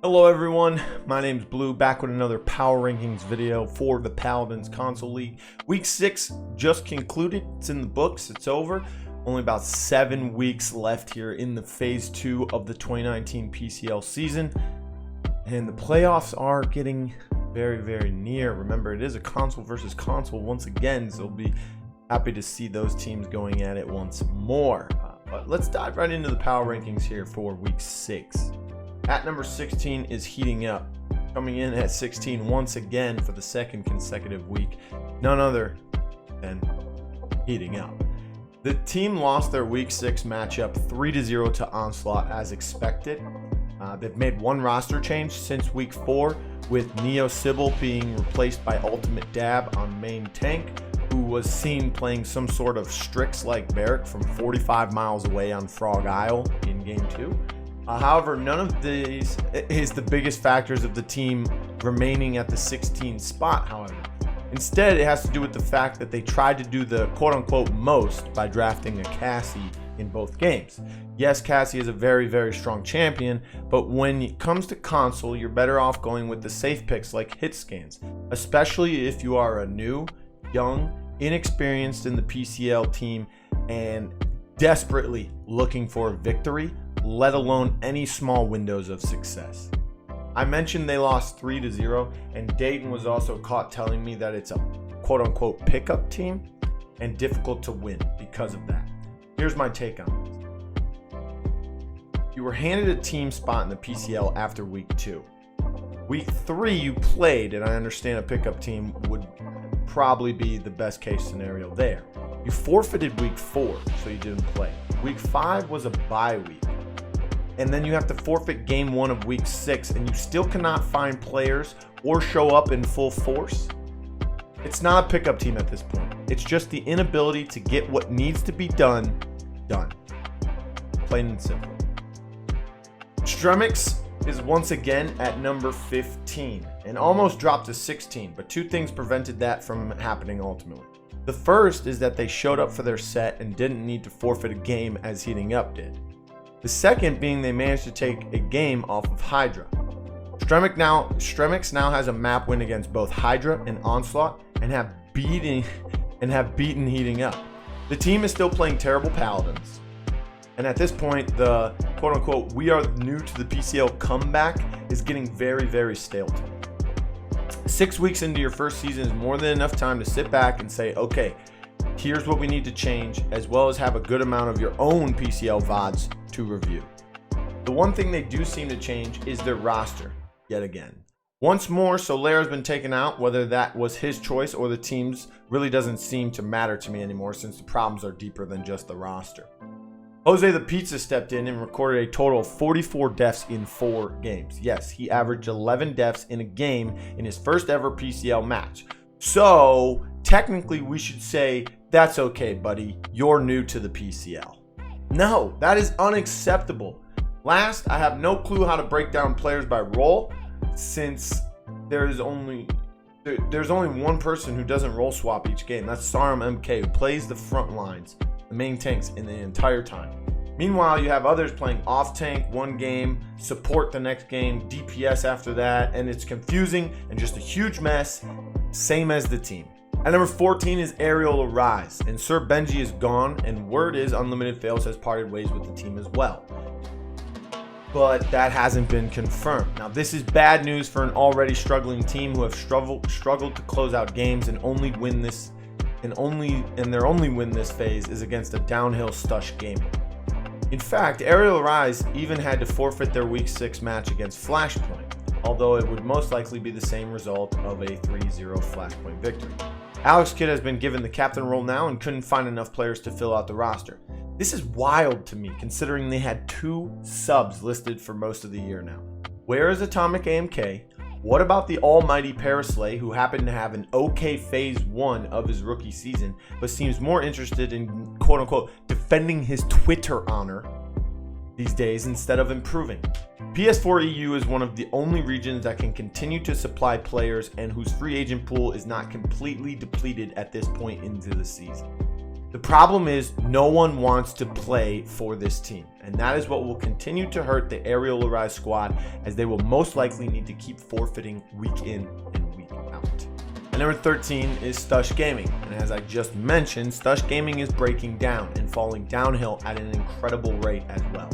Hello everyone, my name's Blue, back with another Power Rankings video for the Paladins Console League. Week 6 just concluded, it's in the books, it's over. Only about 7 weeks left here in the Phase 2 of the 2019 PCL season. And the playoffs are getting very near. Remember, it is a console versus console once again, so we'll be happy to see those teams going at it once more. But let's dive right into the Power Rankings here for Week 6. At number 16 is Heating Up, coming in at 16 once again for the second consecutive week, none other than Heating Up. The team lost their Week 6 matchup 3-0 to Onslaught as expected. They've made one roster change since Week 4, with Neo Sybil being replaced by Ultimate Dab on main tank, who was seen playing some sort of Strix-like barrack from 45 miles away on Frog Isle in Game 2. However, none of these is the biggest factors of the team remaining at the 16th spot, however. Instead, it has to do with the fact that they tried to do the quote-unquote most by drafting a Cassie in both games. Yes, Cassie is a very strong champion, but when it comes to console, you're better off going with the safe picks like hit scans, especially if you are a new, young, inexperienced in the PCL team and desperately looking for a victory, let alone any small windows of success. I mentioned they lost 3-0, and Dayton was also caught telling me that it's a quote-unquote pickup team and difficult to win because of that. Here's my take on this. You were handed a team spot in the PCL after Week 2. Week 3 you played, and I understand a pickup team would probably be the best case scenario there. You forfeited Week 4, so you didn't play. Week 5 was a bye week. And then you have to forfeit Game 1 of Week 6, and you still cannot find players or show up in full force. It's not a pickup team at this point. It's just the inability to get what needs to be done. Plain and simple. Stremix is once again at number 15 and almost dropped to 16, but two things prevented that from happening ultimately. The first is that they showed up for their set and didn't need to forfeit a game as Heating Up did. The second being they managed to take a game off of Hydra. Stremix now has a map win against both Hydra and Onslaught and have beaten Heating Up. The team is still playing terrible Paladins, and at this point the quote-unquote we are new to the PCL comeback is getting very stale to me. 6 weeks into your first season is more than enough time to sit back and say, okay, here's what we need to change, as well as have a good amount of your own PCL VODs to review. The one thing they do seem to change is their roster, yet again. Once more, Solera's been taken out. Whether that was his choice or the team's really doesn't seem to matter to me anymore, since the problems are deeper than just the roster. Jose the Pizza stepped in and recorded a total of 44 deaths in 4 games. Yes, he averaged 11 deaths in a game in his first ever PCL match. So technically we should say, that's okay, buddy, you're new to the PCL. No, that is unacceptable. Last, I have no clue how to break down players by role, since there's only one person who doesn't role swap each game. That's Sarum MK, who plays the front lines, the main tanks, in the entire time. Meanwhile, you have others playing off tank one game, support the next game, DPS after that, and it's confusing and just a huge mess, same as the team. At number 14 is Aerial Arise, and Sir Benji is gone, and word is Unlimited Fails has parted ways with the team as well. But that hasn't been confirmed. Now, this is bad news for an already struggling team who have struggled to close out games and their only win this phase is against a downhill Stush Gaming. In fact, Aerial Arise even had to forfeit their Week 6 match against Flashpoint, although it would most likely be the same result of a 3-0 Flashpoint victory. Alex Kidd has been given the captain role now and couldn't find enough players to fill out the roster. This is wild to me, considering they had 2 subs listed for most of the year now. Where is Atomic AMK? What about the almighty Paraslay, who happened to have an okay Phase 1 of his rookie season, but seems more interested in quote-unquote defending his Twitter honor these days instead of improving? PS4 EU is one of the only regions that can continue to supply players and whose free agent pool is not completely depleted at this point into the season. The problem is no one wants to play for this team, and that is what will continue to hurt the Aerial Arise squad, as they will most likely need to keep forfeiting week in and week out. And number 13 is Stush Gaming, and as I just mentioned, Stush Gaming is breaking down and falling downhill at an incredible rate as well.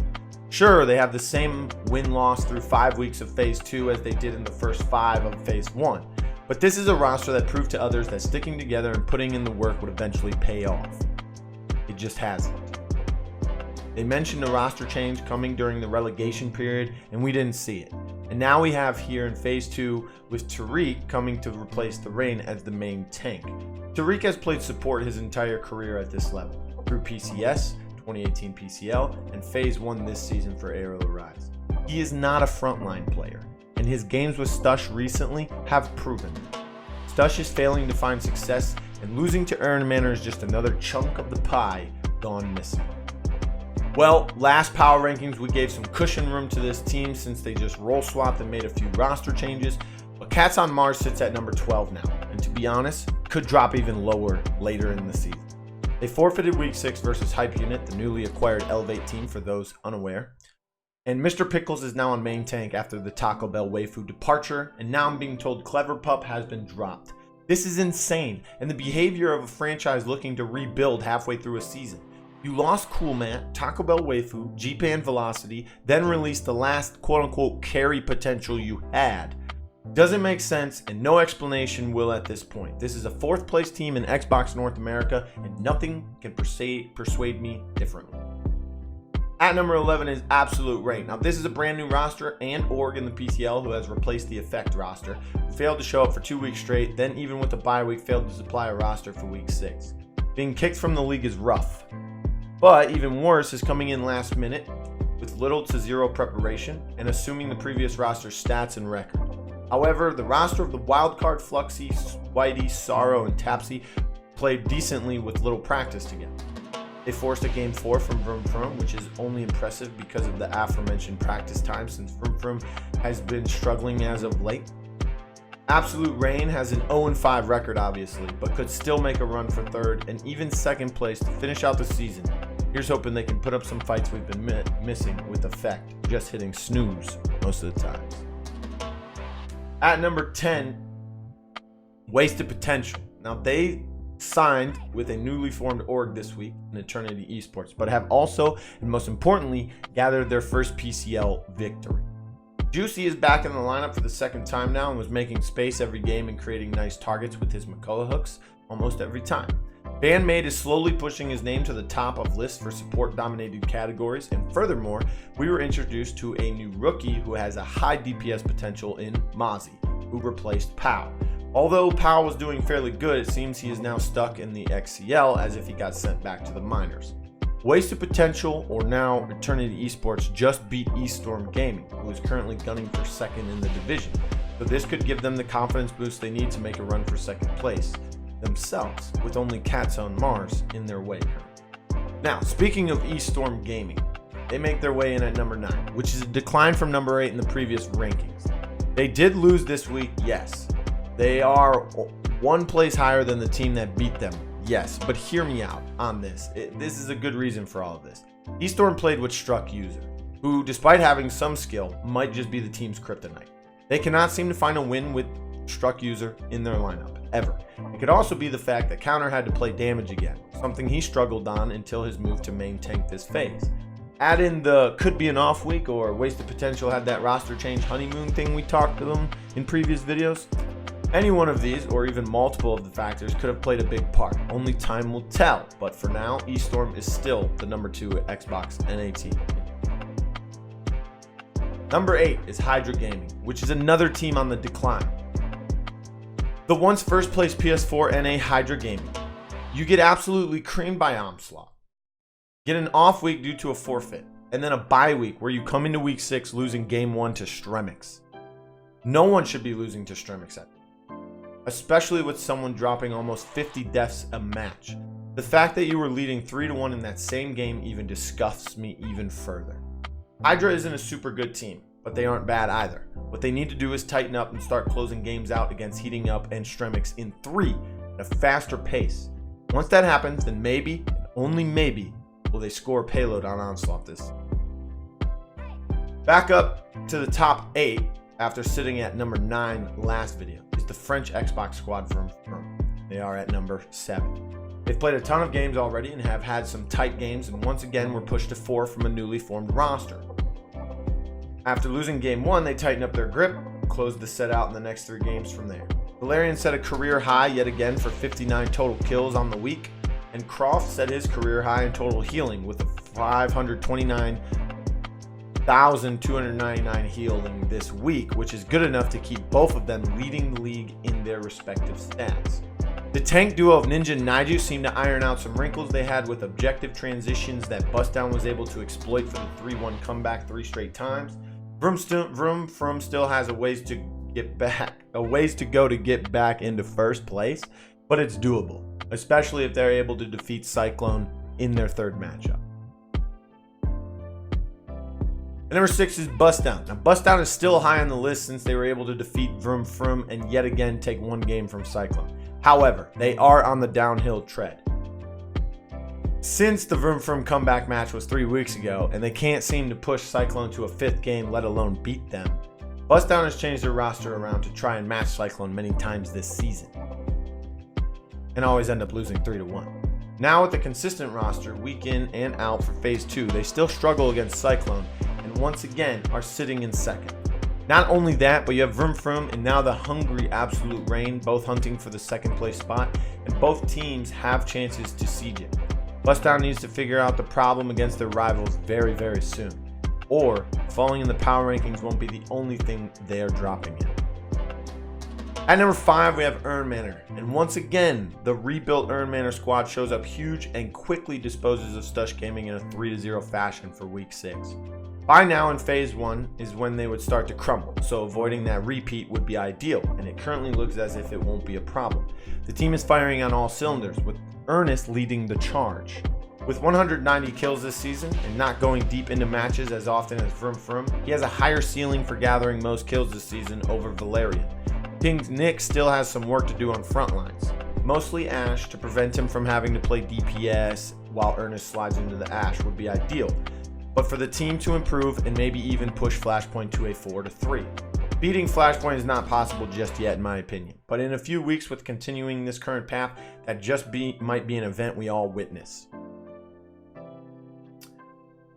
Sure, they have the same win-loss through 5 weeks of Phase 2 as they did in the first 5 of Phase 1. But this is a roster that proved to others that sticking together and putting in the work would eventually pay off. It just hasn't. They mentioned a roster change coming during the relegation period, and we didn't see it. And now we have here in Phase 2 with Tariq coming to replace the Rain as the main tank. Tariq has played support his entire career at this level, through PCS, 2018 PCL, and Phase 1 this season for Aerial Arise. He is not a frontline player, and his games with Stush recently have proven it. Stush is failing to find success, and losing to Aaron Manor is just another chunk of the pie gone missing. Well, last power rankings we gave some cushion room to this team since they just role swapped and made a few roster changes, but Cats on Mars sits at number 12 now, and to be honest, could drop even lower later in the season. They forfeited Week 6 versus Hype Unit, the newly acquired Elevate team for those unaware. And Mr. Pickles is now on main tank after the Taco Bell Waifu departure, and now I'm being told Clever Pup has been dropped. This is insane, and the behavior of a franchise looking to rebuild halfway through a season. You lost Cool Matt, Taco Bell Waifu, G-Pan Velocity, then released the last quote-unquote carry potential you had. Doesn't make sense, and no explanation will at this point. This is a 4th place team in Xbox North America, and nothing can persuade me differently. At number 11 is Absolute Rain. Now this is a brand new roster and org in the PCL who has replaced the Effect roster, who failed to show up for 2 weeks straight, then even with the bye week failed to supply a roster for week 6. Being kicked from the league is rough, but even worse is coming in last minute with little to zero preparation and assuming the previous roster's stats and record. However, the roster of the Wildcard, Fluxy, Whitey, Sorrow, and Tapsy played decently with little practice together. They forced a Game 4 from Vroom Vroom, which is only impressive because of the aforementioned practice time since Vroom Vroom has been struggling as of late. Absolute Rain has an 0-5 record obviously, but could still make a run for 3rd and even 2nd place to finish out the season. Here's hoping they can put up some fights we've been missing with Effect, just hitting snooze most of the times. At number 10, Wasted Potential. Now they signed with a newly formed org this week in Eternity Esports, but have also, and most importantly, gathered their first PCL victory. Juicy is back in the lineup for the 2nd time now and was making space every game and creating nice targets with his McCullough hooks almost every time. Bandmate is slowly pushing his name to the top of lists for support-dominated categories, and furthermore, we were introduced to a new rookie who has a high DPS potential in Mozzie, who replaced Pow. Although Powell was doing fairly good, it seems he is now stuck in the XCL as if he got sent back to the minors. Wasted Potential, or now Eternity Esports, just beat Eaststorm Gaming, who is currently gunning for 2nd in the division, so this could give them the confidence boost they need to make a run for 2nd place themselves, with only Cats on Mars in their way currently. Now, speaking of Eaststorm Gaming, they make their way in at number 9, which is a decline from number 8 in the previous rankings. They did lose this week, yes. They are 1 place higher than the team that beat them, yes, but hear me out on this. This is a good reason for all of this. Eaststorm played with Struck User, who, despite having some skill, might just be the team's kryptonite. They cannot seem to find a win with Struck User in their lineup, ever. It could also be the fact that Counter had to play damage again, something he struggled on until his move to main tank this phase. Add in the could be an off week or Wasted Potential had that roster change honeymoon thing we talked to them in previous videos. Any one of these, or even multiple of the factors, could have played a big part. Only time will tell, but for now, Eaststorm is still the number 2 Xbox NA team. Number 8 is Hydra Gaming, which is another team on the decline. The once first place PS4 NA Hydra Gaming. You get absolutely creamed by Onslaught. Get an off week due to a forfeit, and then a bye week where you come into week 6 losing game 1 to Stremix. No one should be losing to Stremix at, especially with someone dropping almost 50 deaths a match. The fact that you were leading 3-1 in that same game even disgusts me even further. Hydra isn't a super good team, but they aren't bad either. What they need to do is tighten up and start closing games out against Heating Up and Stremix in 3 at a faster pace. Once that happens, then maybe, and only maybe, will they score a payload on Onslaught this. Back up to the top 8 after sitting at number 9 last video is the French Xbox squad from They are at number 7. They've played a ton of games already and have had some tight games, and once again were pushed to 4 from a newly formed roster. After losing game 1, they tightened up their grip, closed the set out in the next 3 games from there. Valerian set a career high yet again for 59 total kills on the week, and Croft set his career high in total healing with a 529,299 healing this week, which is good enough to keep both of them leading the league in their respective stats. The tank duo of Ninja and Naiju seemed to iron out some wrinkles they had with objective transitions that Bustdown was able to exploit for the 3-1 comeback 3 straight times. Vroom still has a ways to go to get back into first place, but it's doable, especially if they're able to defeat Cyclone in their 3rd matchup. And number 6 is Bustdown. Now, Bustdown is still high on the list since they were able to defeat Vroom and yet again take 1 game from Cyclone. However, they are on the downhill tread. Since the Vroom comeback match was 3 weeks ago, and they can't seem to push Cyclone to a 5th game, let alone beat them, Bustdown has changed their roster around to try and match Cyclone many times this season, and always end up losing 3-1. Now with the consistent roster, week in and out for Phase 2, they still struggle against Cyclone, and once again are sitting in 2nd. Not only that, but you have Vroom and now the hungry Absolute Rain, both hunting for the 2nd place spot, and both teams have chances to siege it. Bustdown needs to figure out the problem against their rivals very, very soon, or falling in the power rankings won't be the only thing they are dropping in. At number 5, we have Earn Manor, and once again, the rebuilt Earn Manor squad shows up huge and quickly disposes of Stush Gaming in a 3-0 fashion for week 6. By now in Phase 1 is when they would start to crumble, so avoiding that repeat would be ideal, and it currently looks as if it won't be a problem. The team is firing on all cylinders, with Ernest leading the charge. With 190 kills this season and not going deep into matches as often as Vroom, he has a higher ceiling for gathering most kills this season over Valerian. King's Nick still has some work to do on front lines, mostly Ashe, to prevent him from having to play DPS while Ernest slides into the Ashe would be ideal. But for the team to improve and maybe even push Flashpoint to a 4-3. Beating Flashpoint is not possible just yet in my opinion, but in a few weeks with continuing this current path, that might be an event we all witness.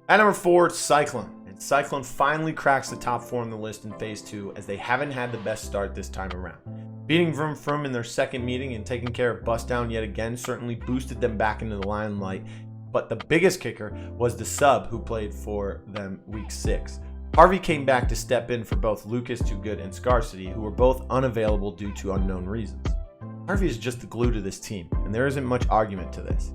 At number 4, it's Cyclone. And Cyclone finally cracks the top 4 on the list in Phase 2 as they haven't had the best start this time around. Beating Vroom in their 2nd meeting and taking care of Bustdown yet again certainly boosted them back into the limelight. But the biggest kicker was the sub who played for them week 6. Harvey came back to step in for both Lucas Too Good and Scarcity, who were both unavailable due to unknown reasons. Harvey is just the glue to this team, and there isn't much argument to this.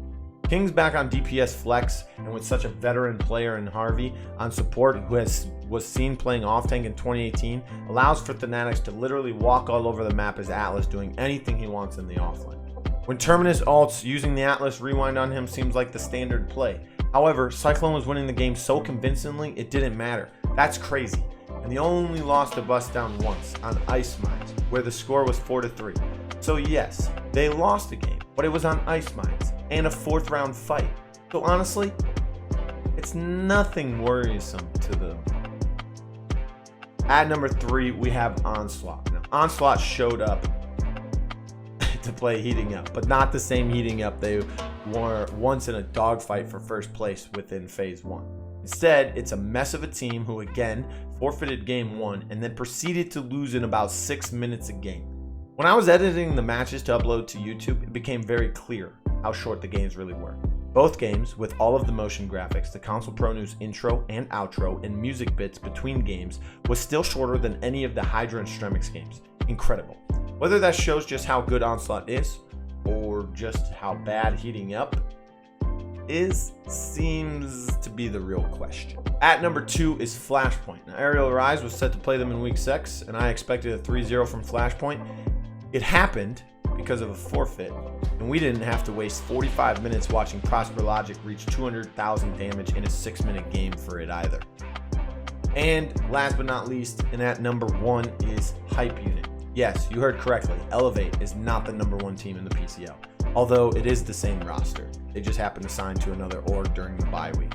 King's back on DPS flex, and with such a veteran player in Harvey on support who was seen playing off tank in 2018, allows for Fanatics to literally walk all over the map as Atlas, doing anything he wants in the offlane. When Terminus ults, using the Atlas rewind on him seems like the standard play. However, Cyclone was winning the game so convincingly it didn't matter. That's crazy. And they only lost to Bustdown once on Ice Mines, where the score was 4-3. So yes, they lost the game, but it was on Ice Mines and a 4th round fight. So honestly, it's nothing worrisome to them. At number 3, we have Onslaught. Now, Onslaught showed up to play Heating Up, but not the same Heating Up they were once in a dogfight for first place within Phase 1. Instead, it's a mess of a team who again forfeited game 1 and then proceeded to lose in about 6 minutes a game. When I was editing the matches to upload to YouTube, it became very clear how short the games really were. Both games, with all of the motion graphics, the Console Pro News intro and outro, and music bits between games, was still shorter than any of the Hydra and Stremix games. Incredible. Whether that shows just how good Onslaught is, or just how bad Heating Up is, seems to be the real question. At number 2 is Flashpoint. Now, Aerial Rise was set to play them in week 6, and I expected a 3-0 from Flashpoint. It happened because of a forfeit, and we didn't have to waste 45 minutes watching Prosper Logic reach 200,000 damage in a 6-minute game for it either. And last but not least, and at number 1 is Hype Unit. Yes, you heard correctly. Elevate is not the number 1 team in the PCL. although it is the same roster. They just happened to sign to another org during the bye week.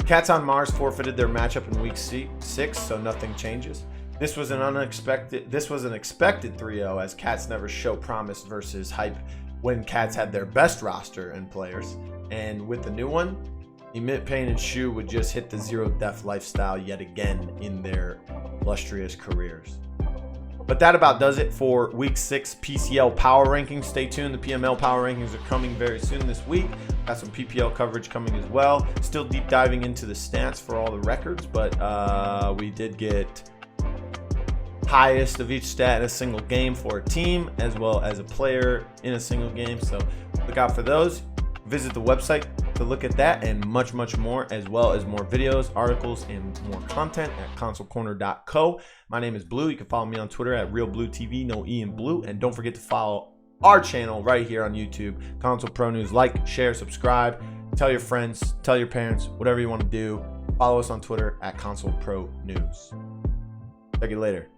Cats on Mars forfeited their matchup in week 6, so nothing changes. This was an expected 3-0, as Cats never show promise versus hype when Cats had their best roster and players. And with the new one, Emit, Payne, and Shu would just hit the zero death lifestyle yet again in their illustrious careers. But that about does it for week 6 PCL power rankings. Stay tuned. The PML power rankings are coming very soon this week. Got some PPL coverage coming as well. Still deep diving into the stats for all the records, but we did get highest of each stat in a single game for a team, as well as a player in a single game. So look out for those. Visit the website to look at that and much more, as well as more videos, articles, and more content at consolecorner.co. My name is Blue. You can follow me on Twitter at RealBlueTV, no E in Blue. And don't forget to follow our channel right here on YouTube, Console Pro News. Like, share, subscribe, tell your friends, tell your parents, whatever you want to do. Follow us on Twitter at Console Pro News. Talk to you later.